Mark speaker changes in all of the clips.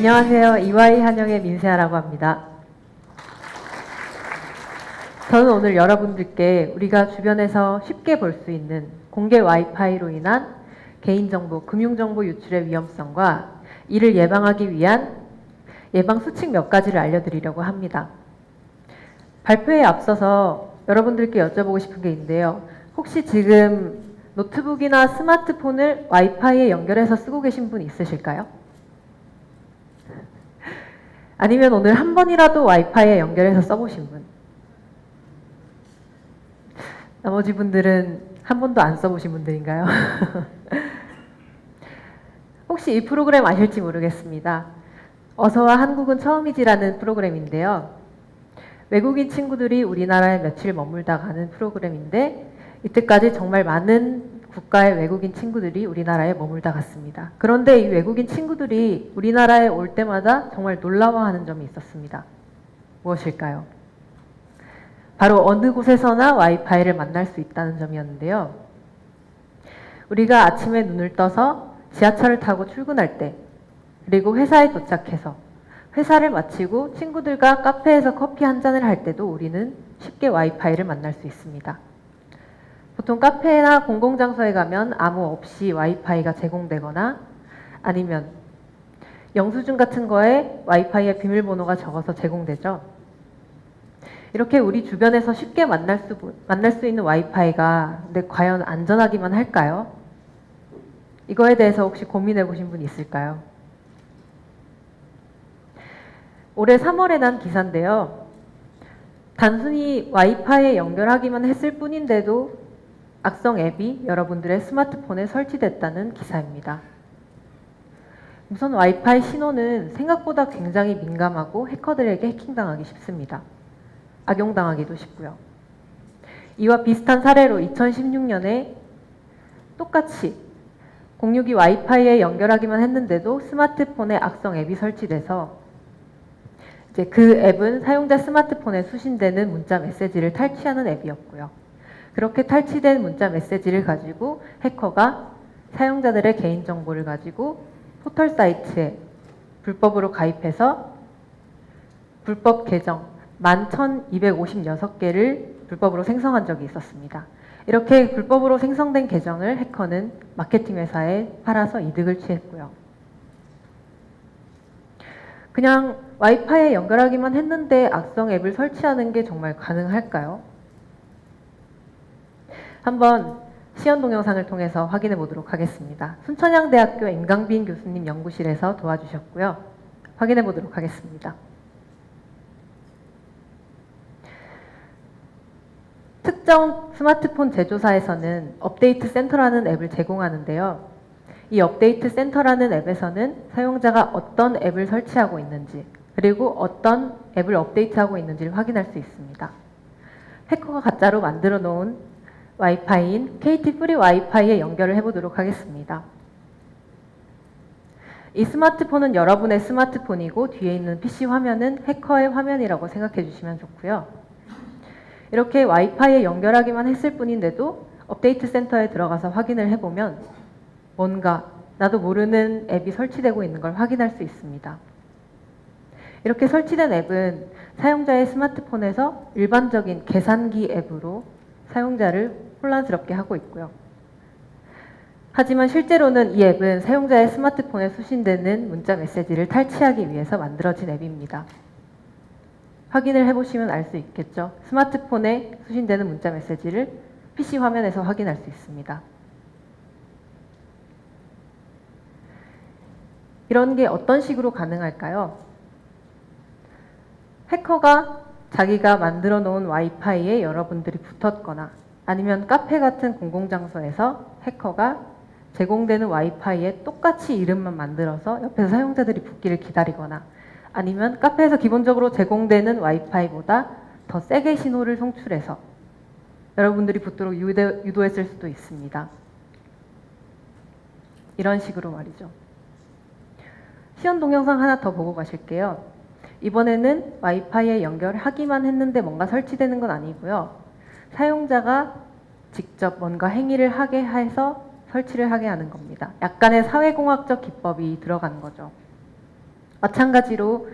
Speaker 1: 안녕하세요. EY 한영의 민세아라고 합니다. 저는 오늘 여러분들께 우리가 주변에서 쉽게 볼 수 있는 공개 와이파이로 인한 개인정보, 금융정보 유출의 위험성과 이를 예방하기 위한 예방 수칙 몇 가지를 알려드리려고 합니다. 발표에 앞서서 여러분들께 여쭤보고 싶은 게 있는데요. 혹시 지금 노트북이나 스마트폰을 와이파이에 연결해서 쓰고 계신 분 있으실까요? 아니면 오늘 한 번이라도 와이파이에 연결해서 써보신 분? 나머지 분들은 한 번도 안 써보신 분들인가요? 혹시 이 프로그램 아실지 모르겠습니다. 어서와 한국은 처음이지라는 프로그램인데요. 외국인 친구들이 우리나라에 며칠 머물다 가는 프로그램인데 이때까지 정말 많은 국가의 외국인 친구들이 우리나라에 머물다 갔습니다. 그런데 이 외국인 친구들이 우리나라에 올 때마다 정말 놀라워하는 점이 있었습니다. 무엇일까요? 바로 어느 곳에서나 와이파이를 만날 수 있다는 점이었는데요. 우리가 아침에 눈을 떠서 지하철을 타고 출근할 때, 그리고 회사에 도착해서 회사를 마치고 친구들과 카페에서 커피 한 잔을 할 때도 우리는 쉽게 와이파이를 만날 수 있습니다. 보통 카페나 공공장소에 가면 암호 없이 와이파이가 제공되거나 아니면 영수증 같은 거에 와이파이의 비밀번호가 적어서 제공되죠. 이렇게 우리 주변에서 쉽게 만날 수 있는 와이파이가 근데 과연 안전하기만 할까요? 이거에 대해서 혹시 고민해 보신 분 있을까요? 올해 3월에 난 기사인데요. 단순히 와이파이에 연결하기만 했을 뿐인데도 악성 앱이 여러분들의 스마트폰에 설치됐다는 기사입니다. 우선 와이파이 신호는 생각보다 굉장히 민감하고 해커들에게 해킹당하기 쉽습니다. 악용당하기도 쉽고요. 이와 비슷한 사례로 2016년에 똑같이 062 와이파이에 연결하기만 했는데도 스마트폰에 악성 앱이 설치돼서 이제 그 앱은 사용자 스마트폰에 수신되는 문자 메시지를 탈취하는 앱이었고요. 그렇게 탈취된 문자 메시지를 가지고 해커가 사용자들의 개인정보를 가지고 포털 사이트에 불법으로 가입해서 불법 계정 11,256개를 불법으로 생성한 적이 있었습니다. 이렇게 불법으로 생성된 계정을 해커는 마케팅 회사에 팔아서 이득을 취했고요. 그냥 와이파이에 연결하기만 했는데 악성 앱을 설치하는 게 정말 가능할까요? 한번 시연 동영상을 통해서 확인해 보도록 하겠습니다. 순천향대학교 임강빈 교수님 연구실에서 도와주셨고요. 확인해 보도록 하겠습니다. 특정 스마트폰 제조사에서는 업데이트 센터라는 앱을 제공하는데요. 이 업데이트 센터라는 앱에서는 사용자가 어떤 앱을 설치하고 있는지 그리고 어떤 앱을 업데이트하고 있는지를 확인할 수 있습니다. 해커가 가짜로 만들어 놓은 와이파이인 KT 프리 와이파이에 연결을 해보도록 하겠습니다. 이 스마트폰은 여러분의 스마트폰이고 뒤에 있는 PC 화면은 해커의 화면이라고 생각해 주시면 좋고요. 이렇게 와이파이에 연결하기만 했을 뿐인데도 업데이트 센터에 들어가서 확인을 해보면 뭔가 나도 모르는 앱이 설치되고 있는 걸 확인할 수 있습니다. 이렇게 설치된 앱은 사용자의 스마트폰에서 일반적인 계산기 앱으로 사용자를 혼란스럽게 하고 있고요. 하지만 실제로는 이 앱은 사용자의 스마트폰에 수신되는 문자 메시지를 탈취하기 위해서 만들어진 앱입니다. 확인을 해보시면 알 수 있겠죠. 스마트폰에 수신되는 문자 메시지를 PC 화면에서 확인할 수 있습니다. 이런 게 어떤 식으로 가능할까요? 해커가 자기가 만들어 놓은 와이파이에 여러분들이 붙었거나 아니면 카페 같은 공공장소에서 해커가 제공되는 와이파이에 똑같이 이름만 만들어서 옆에서 사용자들이 붙기를 기다리거나 아니면 카페에서 기본적으로 제공되는 와이파이보다 더 세게 신호를 송출해서 여러분들이 붙도록 유도했을 수도 있습니다. 이런 식으로 말이죠. 시연 동영상 하나 더 보고 가실게요. 이번에는 와이파이에 연결하기만 했는데 뭔가 설치되는 건 아니고요. 사용자가 직접 뭔가 행위를 하게 해서 설치를 하게 하는 겁니다. 약간의 사회공학적 기법이 들어가는 거죠. 마찬가지로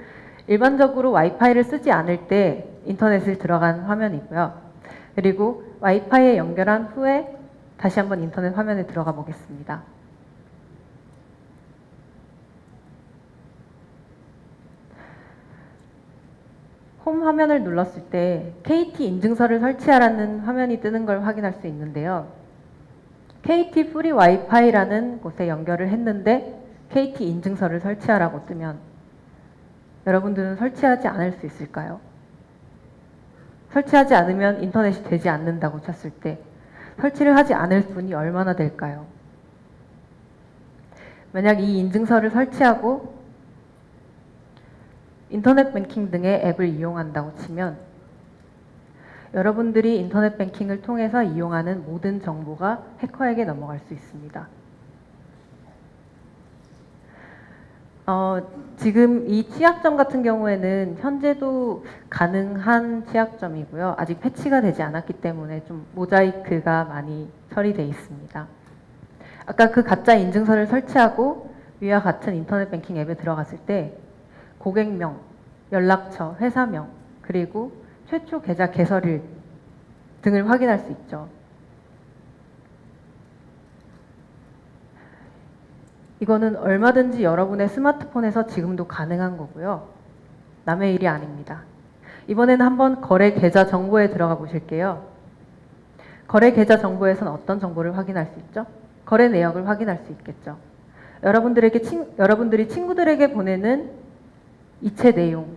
Speaker 1: 일반적으로 와이파이를 쓰지 않을 때 인터넷을 들어간 화면이고요. 그리고 와이파이에 연결한 후에 다시 한번 인터넷 화면에 들어가 보겠습니다. 홈 화면을 눌렀을 때 KT 인증서를 설치하라는 화면이 뜨는 걸 확인할 수 있는데요. KT 프리 와이파이라는 곳에 연결을 했는데 KT 인증서를 설치하라고 뜨면 여러분들은 설치하지 않을 수 있을까요? 설치하지 않으면 인터넷이 되지 않는다고 쳤을 때 설치를 하지 않을 분이 얼마나 될까요? 만약 이 인증서를 설치하고 인터넷 뱅킹 등의 앱을 이용한다고 치면 여러분들이 인터넷 뱅킹을 통해서 이용하는 모든 정보가 해커에게 넘어갈 수 있습니다. 지금 이 취약점 같은 경우에는 현재도 가능한 취약점이고요. 아직 패치가 되지 않았기 때문에 좀 모자이크가 많이 처리되어 있습니다. 아까 그 가짜 인증서를 설치하고 위와 같은 인터넷 뱅킹 앱에 들어갔을 때 고객명, 연락처, 회사명, 그리고 최초 계좌 개설일 등을 확인할 수 있죠. 이거는 얼마든지 여러분의 스마트폰에서 지금도 가능한 거고요. 남의 일이 아닙니다. 이번에는 한번 거래 계좌 정보에 들어가 보실게요. 거래 계좌 정보에서는 어떤 정보를 확인할 수 있죠? 거래 내역을 확인할 수 있겠죠. 여러분들이 친구들에게 보내는 이체 내용,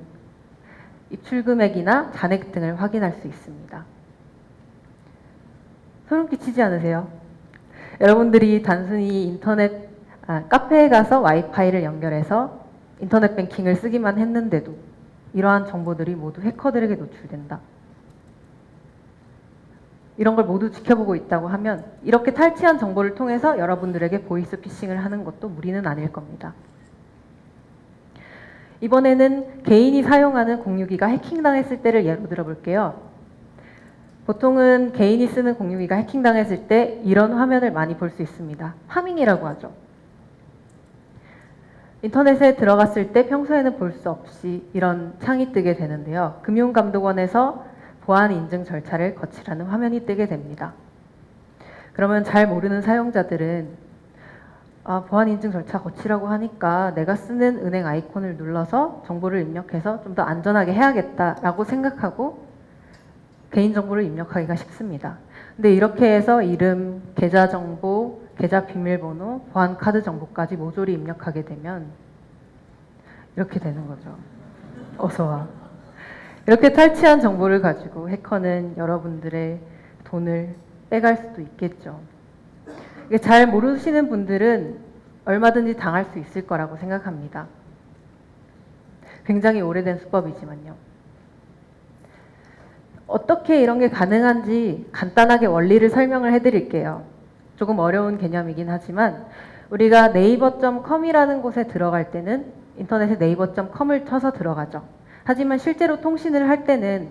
Speaker 1: 입출 금액이나 잔액 등을 확인할 수 있습니다. 소름 끼치지 않으세요? 여러분들이 단순히 카페에 가서 와이파이를 연결해서 인터넷 뱅킹을 쓰기만 했는데도 이러한 정보들이 모두 해커들에게 노출된다. 이런 걸 모두 지켜보고 있다고 하면 이렇게 탈취한 정보를 통해서 여러분들에게 보이스피싱을 하는 것도 무리는 아닐 겁니다. 이번에는 개인이 사용하는 공유기가 해킹당했을 때를 예로 들어볼게요. 보통은 개인이 쓰는 공유기가 해킹당했을 때 이런 화면을 많이 볼 수 있습니다. 파밍이라고 하죠. 인터넷에 들어갔을 때 평소에는 볼 수 없이 이런 창이 뜨게 되는데요. 금융감독원에서 보안 인증 절차를 거치라는 화면이 뜨게 됩니다. 그러면 잘 모르는 사용자들은 보안 인증 절차 거치라고 하니까 내가 쓰는 은행 아이콘을 눌러서 정보를 입력해서 좀 더 안전하게 해야겠다라고 생각하고 개인정보를 입력하기가 쉽습니다. 근데 이렇게 해서 이름, 계좌 정보, 계좌 비밀번호, 보안 카드 정보까지 모조리 입력하게 되면 이렇게 되는 거죠. 어서 와. 이렇게 탈취한 정보를 가지고 해커는 여러분들의 돈을 빼갈 수도 있겠죠. 이게 잘 모르시는 분들은 얼마든지 당할 수 있을 거라고 생각합니다. 굉장히 오래된 수법이지만요. 어떻게 이런 게 가능한지 간단하게 원리를 설명을 해드릴게요. 조금 어려운 개념이긴 하지만 우리가 네이버.com이라는 곳에 들어갈 때는 인터넷에 네이버.com을 쳐서 들어가죠. 하지만 실제로 통신을 할 때는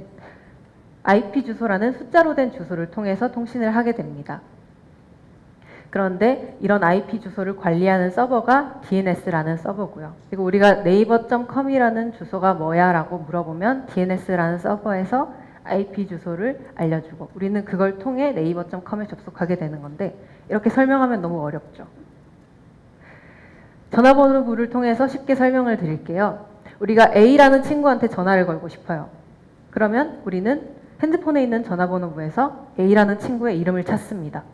Speaker 1: IP 주소라는 숫자로 된 주소를 통해서 통신을 하게 됩니다. 그런데 이런 IP 주소를 관리하는 서버가 DNS라는 서버고요. 그리고 우리가 네이버.com이라는 주소가 뭐야 라고 물어보면 DNS라는 서버에서 IP 주소를 알려주고 우리는 그걸 통해 네이버.com에 접속하게 되는 건데 이렇게 설명하면 너무 어렵죠. 전화번호부를 통해서 쉽게 설명을 드릴게요. 우리가 A라는 친구한테 전화를 걸고 싶어요. 그러면 우리는 핸드폰에 있는 전화번호부에서 A라는 친구의 이름을 찾습니다.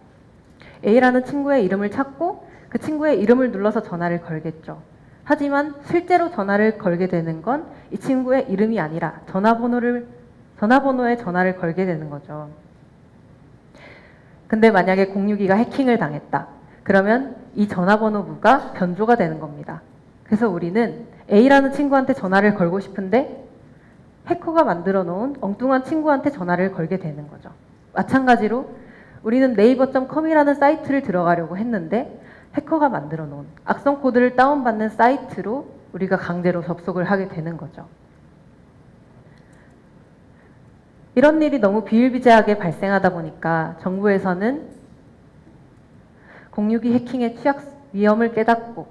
Speaker 1: A라는 친구의 이름을 찾고 그 친구의 이름을 눌러서 전화를 걸겠죠. 하지만 실제로 전화를 걸게 되는 건 이 친구의 이름이 아니라 전화번호에 전화를 걸게 되는 거죠. 근데 만약에 공유기가 해킹을 당했다. 그러면 이 전화번호부가 변조가 되는 겁니다. 그래서 우리는 A라는 친구한테 전화를 걸고 싶은데 해커가 만들어 놓은 엉뚱한 친구한테 전화를 걸게 되는 거죠. 마찬가지로 우리는 네이버.com이라는 사이트를 들어가려고 했는데 해커가 만들어 놓은 악성 코드를 다운받는 사이트로 우리가 강제로 접속을 하게 되는 거죠. 이런 일이 너무 비일비재하게 발생하다 보니까 정부에서는 공유기 해킹의 위험을 깨닫고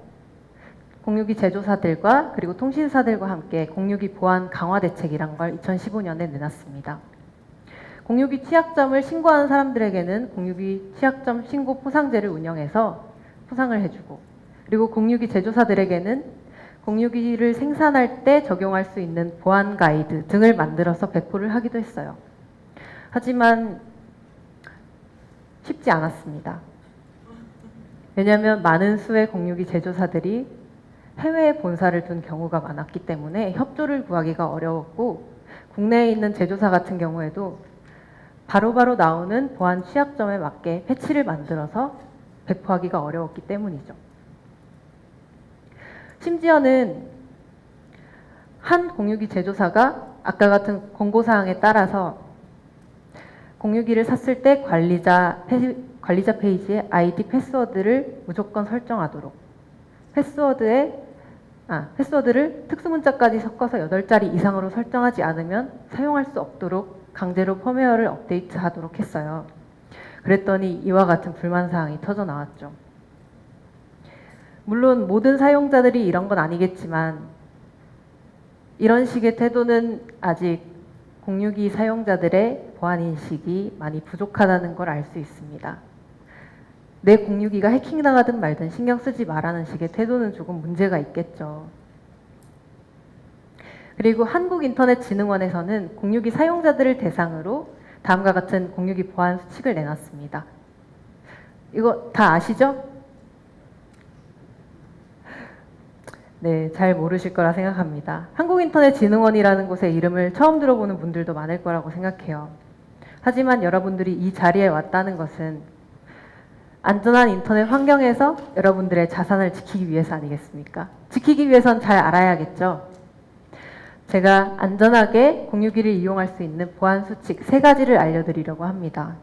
Speaker 1: 공유기 제조사들과 그리고 통신사들과 함께 공유기 보안 강화 대책이란 걸 2015년에 내놨습니다. 공유기 취약점을 신고하는 사람들에게는 공유기 취약점 신고 포상제를 운영해서 포상을 해주고, 그리고 공유기 제조사들에게는 공유기를 생산할 때 적용할 수 있는 보안 가이드 등을 만들어서 배포를 하기도 했어요. 하지만 쉽지 않았습니다. 왜냐하면 많은 수의 공유기 제조사들이 해외에 본사를 둔 경우가 많았기 때문에 협조를 구하기가 어려웠고, 국내에 있는 제조사 같은 경우에도 바로바로 나오는 보안 취약점에 맞게 패치를 만들어서 배포하기가 어려웠기 때문이죠. 심지어는 한 공유기 제조사가 아까 같은 권고사항에 따라서 공유기를 샀을 때 관리자 페이지에 아이디 패스워드를 무조건 설정하도록, 패스워드를 특수문자까지 섞어서 8자리 이상으로 설정하지 않으면 사용할 수 없도록 강제로 펌웨어를 업데이트하도록 했어요. 그랬더니 이와 같은 불만사항이 터져 나왔죠. 물론 모든 사용자들이 이런 건 아니겠지만 이런 식의 태도는 아직 공유기 사용자들의 보안인식이 많이 부족하다는 걸 알 수 있습니다. 내 공유기가 해킹당하든 말든 신경 쓰지 말라는 식의 태도는 조금 문제가 있겠죠. 그리고 한국인터넷진흥원에서는 공유기 사용자들을 대상으로 다음과 같은 공유기 보안 수칙을 내놨습니다. 이거 다 아시죠? 네, 잘 모르실 거라 생각합니다. 한국인터넷진흥원이라는 곳의 이름을 처음 들어보는 분들도 많을 거라고 생각해요. 하지만 여러분들이 이 자리에 왔다는 것은 안전한 인터넷 환경에서 여러분들의 자산을 지키기 위해서 아니겠습니까? 지키기 위해선 잘 알아야겠죠? 제가 안전하게 공유기를 이용할 수 있는 보안 수칙 3가지를 알려드리려고 합니다.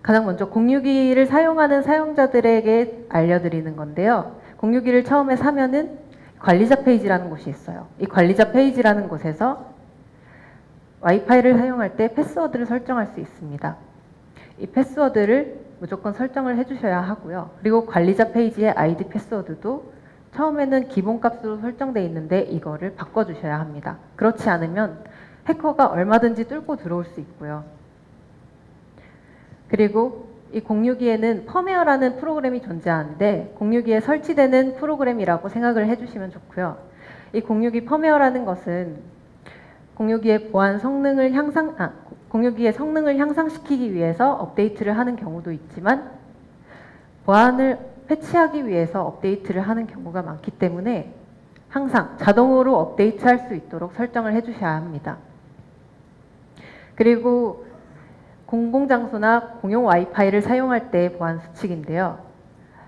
Speaker 1: 가장 먼저 공유기를 사용하는 사용자들에게 알려드리는 건데요. 공유기를 처음에 사면은 관리자 페이지라는 곳이 있어요. 이 관리자 페이지라는 곳에서 와이파이를 사용할 때 패스워드를 설정할 수 있습니다. 이 패스워드를 무조건 설정을 해주셔야 하고요. 그리고 관리자 페이지의 아이디 패스워드도 처음에는 기본값으로 설정되어 있는데 이거를 바꿔주셔야 합니다. 그렇지 않으면 해커가 얼마든지 뚫고 들어올 수 있고요. 그리고 이 공유기에는 펌웨어라는 프로그램이 존재하는데 공유기에 설치되는 프로그램이라고 생각을 해주시면 좋고요. 이 공유기 펌웨어라는 것은 공유기의 공유기의 성능을 향상시키기 위해서 업데이트를 하는 경우도 있지만 보안을 패치하기 위해서 업데이트를 하는 경우가 많기 때문에 항상 자동으로 업데이트할 수 있도록 설정을 해주셔야 합니다. 그리고 공공장소나 공용 와이파이를 사용할 때의 보안 수칙인데요.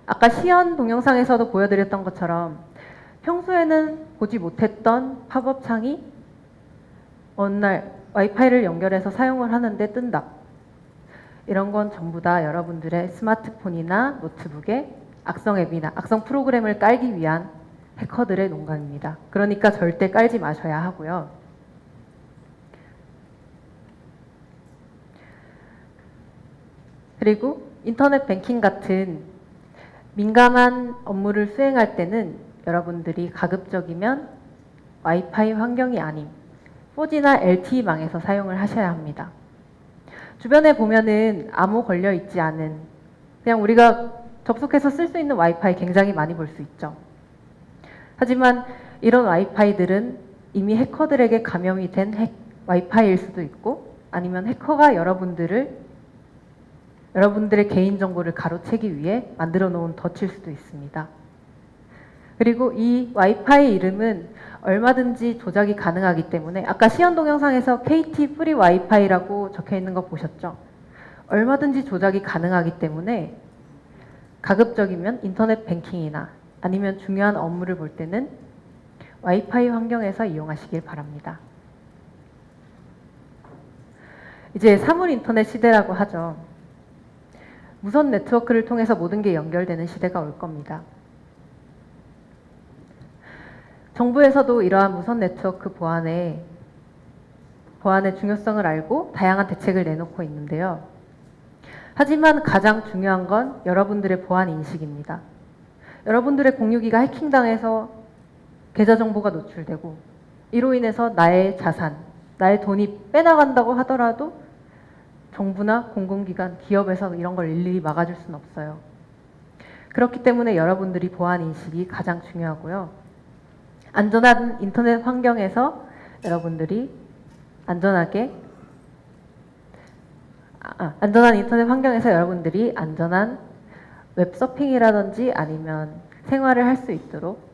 Speaker 1: 아까 시연 동영상에서도 보여드렸던 것처럼 평소에는 보지 못했던 팝업 창이 어느 날 와이파이를 연결해서 사용을 하는데 뜬다. 이런 건 전부 다 여러분들의 스마트폰이나 노트북에 악성 앱이나 악성 프로그램을 깔기 위한 해커들의 농간입니다. 그러니까 절대 깔지 마셔야 하고요. 그리고 인터넷 뱅킹 같은 민감한 업무를 수행할 때는 여러분들이 가급적이면 와이파이 환경이 아닌 4G나 LTE망에서 사용을 하셔야 합니다. 주변에 보면은 암호 걸려 있지 않은 그냥 우리가 접속해서 쓸 수 있는 와이파이 굉장히 많이 볼 수 있죠. 하지만 이런 와이파이들은 이미 해커들에게 감염이 된 와이파이일 수도 있고 아니면 해커가 여러분들의 개인정보를 가로채기 위해 만들어 놓은 덫일 수도 있습니다. 그리고 이 와이파이 이름은 얼마든지 조작이 가능하기 때문에 아까 시연 동영상에서 KT 프리 와이파이라고 적혀 있는 거 보셨죠? 얼마든지 조작이 가능하기 때문에 가급적이면 인터넷 뱅킹이나 아니면 중요한 업무를 볼 때는 와이파이 환경에서 이용하시길 바랍니다. 이제 사물 인터넷 시대라고 하죠. 무선 네트워크를 통해서 모든 게 연결되는 시대가 올 겁니다. 정부에서도 이러한 무선 네트워크 보안의 중요성을 알고 다양한 대책을 내놓고 있는데요. 하지만 가장 중요한 건 여러분들의 보안 인식입니다. 여러분들의 공유기가 해킹당해서 계좌 정보가 노출되고 이로 인해서 나의 자산, 나의 돈이 빼나간다고 하더라도 정부나 공공기관, 기업에서 이런 걸 일일이 막아줄 수는 없어요. 그렇기 때문에 여러분들이 보안 인식이 가장 중요하고요. 안전한 인터넷 환경에서 여러분들이 안전한 인터넷 환경에서 여러분들이 안전한 웹서핑이라든지 아니면 생활을 할 수 있도록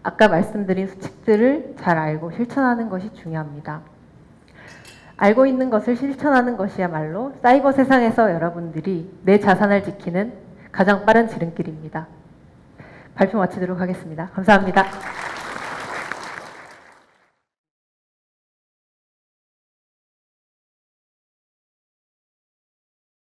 Speaker 1: 아까 말씀드린 수칙들을 잘 알고 실천하는 것이 중요합니다. 알고 있는 것을 실천하는 것이야말로 사이버 세상에서 여러분들이 내 자산을 지키는 가장 빠른 지름길입니다. 발표 마치도록 하겠습니다. 감사합니다.